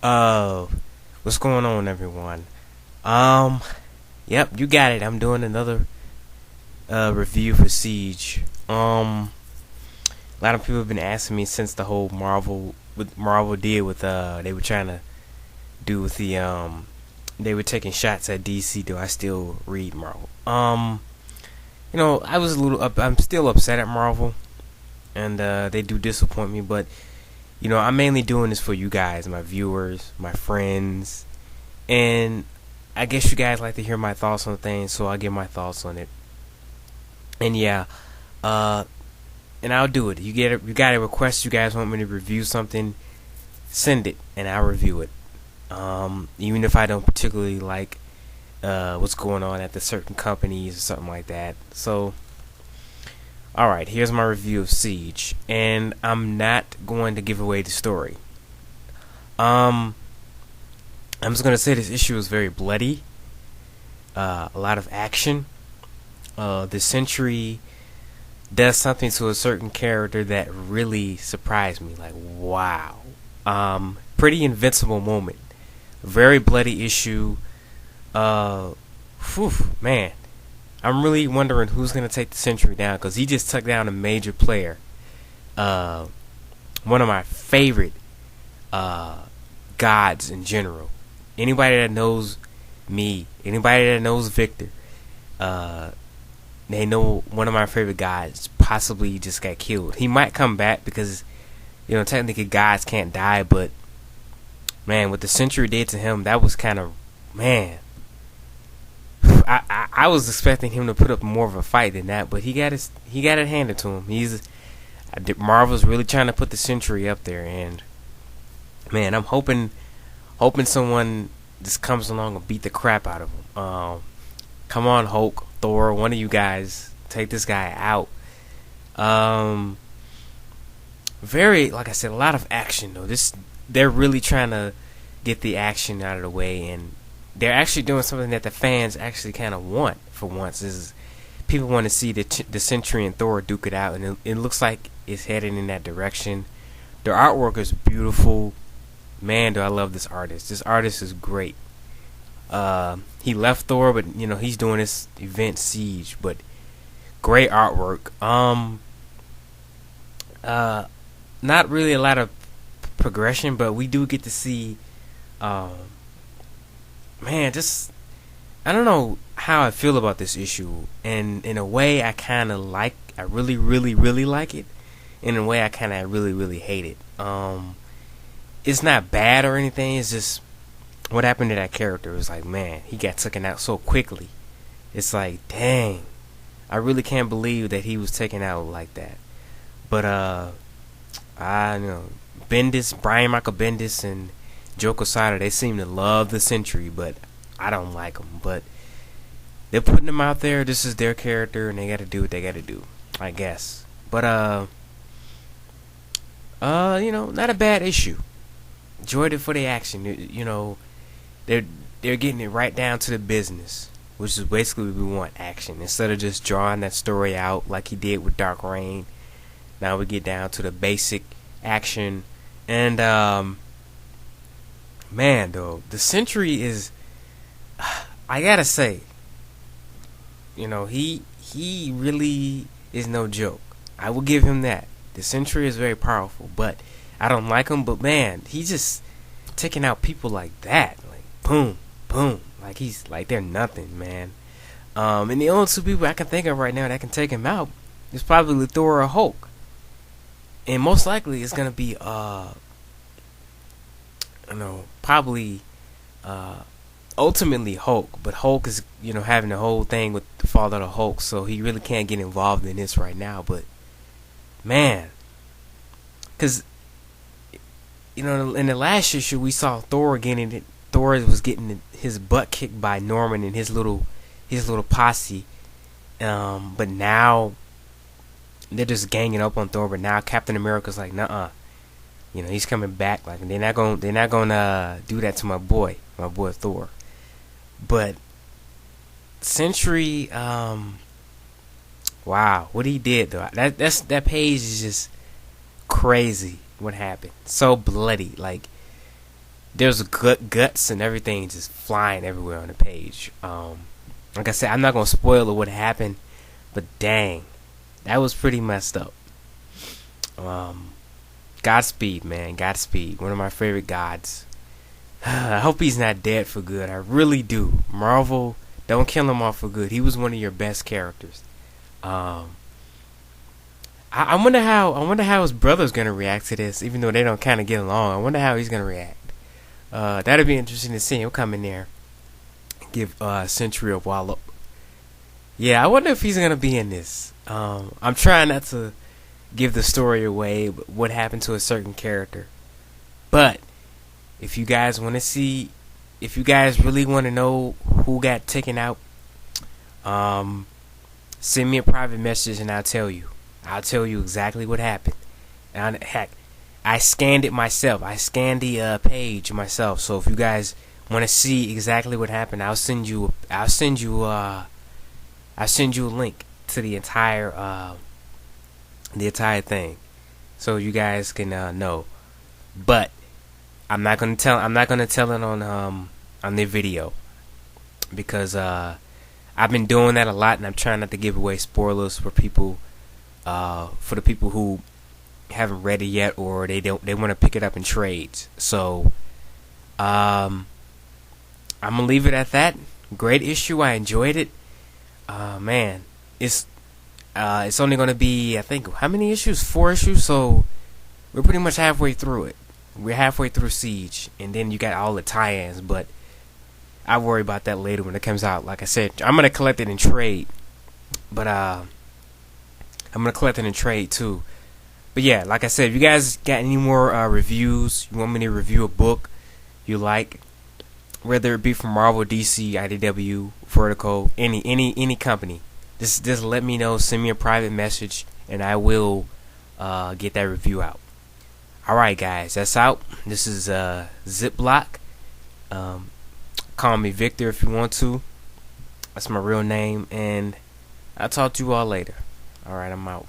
Uh, what's going on, everyone? Um, yep, you got it. I'm doing another review for Siege. A lot of people have been asking me since the whole Marvel did with they were trying to do with they were taking shots at DC. Do I still read Marvel? I was a little up. I'm still upset at Marvel, and they do disappoint me. But I'm mainly doing this for you guys, my viewers, my friends, and I guess you guys like to hear my thoughts on things, so I'll give my thoughts on it. And yeah, uh, and I'll do it. You got a request. You guys want me to review something? Send it, and I'll review it. Even if I don't particularly like what's going on at the certain companies or something like that. So, all right, here's my review of Siege, and I'm not going to give away the story. Um, I'm just gonna say this issue is very bloody. A lot of action. The Sentry does something to a certain character that really surprised me. Like, wow. Pretty invincible moment. Very bloody issue. Uh, Whew, man. I'm really wondering who's gonna take the Sentry down because he just took down a major player. Uh, One of my favorite uh gods in general. Anybody that knows me, anybody that knows Victor, uh, they know one of my favorite guys possibly just got killed. He might come back because technically gods can't die, but man, what the Sentry did to him, that was kind of man. I was expecting him to put up more of a fight than that, but he got it handed to him. Marvel's really trying to put the Sentry up there, and man, I'm hoping someone just comes along and beat the crap out of him. Come on, Hulk, Thor, one of you guys, take this guy out. Um, Very, like I said, a lot of action though. They're really trying to get the action out of the way, and they're actually doing something that the fans actually kind of want for once. Is people want to see the Sentry and Thor duke it out, and it looks like it's heading in that direction. The artwork is beautiful. Man, do I love this artist. This artist is great. He left Thor, but he's doing this event Siege, but great artwork. Uh, Not really a lot of progression, but we do get to see, um, man, just I don't know how I feel about this issue, and in a way, I really, really, really like it. In a way, I kind of really, really hate it. It's not bad or anything. It's just what happened to that character. It was like, man, he got taken out so quickly. It's like, dang, I really can't believe that he was taken out like that. But I know Brian Michael Bendis, and Joe Quesada, they seem to love the Sentry, but I don't like them. But they're putting them out there. This is their character, and they got to do what they got to do, I guess. But not a bad issue. Enjoyed it for the action. They're they're getting it right down to the business, which is basically what we want, action. Instead of just drawing that story out like he did with Dark Reign, now we get down to the basic action. And man, though, the Sentry is, I gotta say, he really is no joke. I will give him that. The Sentry is very powerful, but I don't like him. But man, he just taking out people like that, like boom, boom, like he's like they're nothing, man. And the only two people I can think of right now that can take him out is probably Thor or Hulk, and most likely it's gonna be probably uh ultimately Hulk. But Hulk is having the whole thing with the fall of the Hulk, so he really can't get involved in this right now. But man, because in the last issue we saw Thor getting it. Thor was getting his butt kicked by Norman and his little posse. But now they're just ganging up on Thor. But now Captain America's like, nuh-uh. He's coming back. Like they're not gonna do that to my boy Thor. But Sentry, wow, what he did though. That page is just crazy. What happened? So bloody. Like there's guts and everything just flying everywhere on the page. Like I said, I'm not gonna spoil what happened, but dang, that was pretty messed up. Godspeed, man. Godspeed. One of my favorite gods. I hope he's not dead for good. I really do. Marvel, don't kill him off for good. He was one of your best characters. I wonder how his brother's gonna react to this, even though they don't kind of get along. I wonder how he's gonna react. That'd be interesting to see him come in there, give Sentry a wallop. Yeah, I wonder if he's gonna be in this. I'm trying not to give the story away, what happened to a certain character. But if you guys want to see, if you guys really want to know who got taken out, send me a private message and I'll tell you. I'll tell you exactly what happened. And heck, I scanned it myself. I scanned the page myself. So if you guys want to see exactly what happened, I'll send you a link to the entire thing, so you guys can know. But I'm not gonna tell it on the video, because I've been doing that a lot, and I'm trying not to give away spoilers for people, for the people who haven't read it yet, or they want to pick it up in trades. So I'm gonna leave it at that. Great issue. I enjoyed it. Man, it's only gonna be, I think, how many issues? 4 issues. So we're pretty much halfway through it. We're halfway through Siege, and then you got all the tie-ins. But I worry about that later when it comes out. Like I said, I'm gonna collect it in trade, but I'm gonna collect it in trade too. But yeah, like I said, if you guys got any more reviews, you want me to review a book you like, whether it be from Marvel, DC, IDW, Vertigo, any company, just let me know. Send me a private message, and I will get that review out. Alright guys, that's out. This is Ziploc. Call me Victor if you want to. That's my real name, and I'll talk to you all later. Alright, I'm out.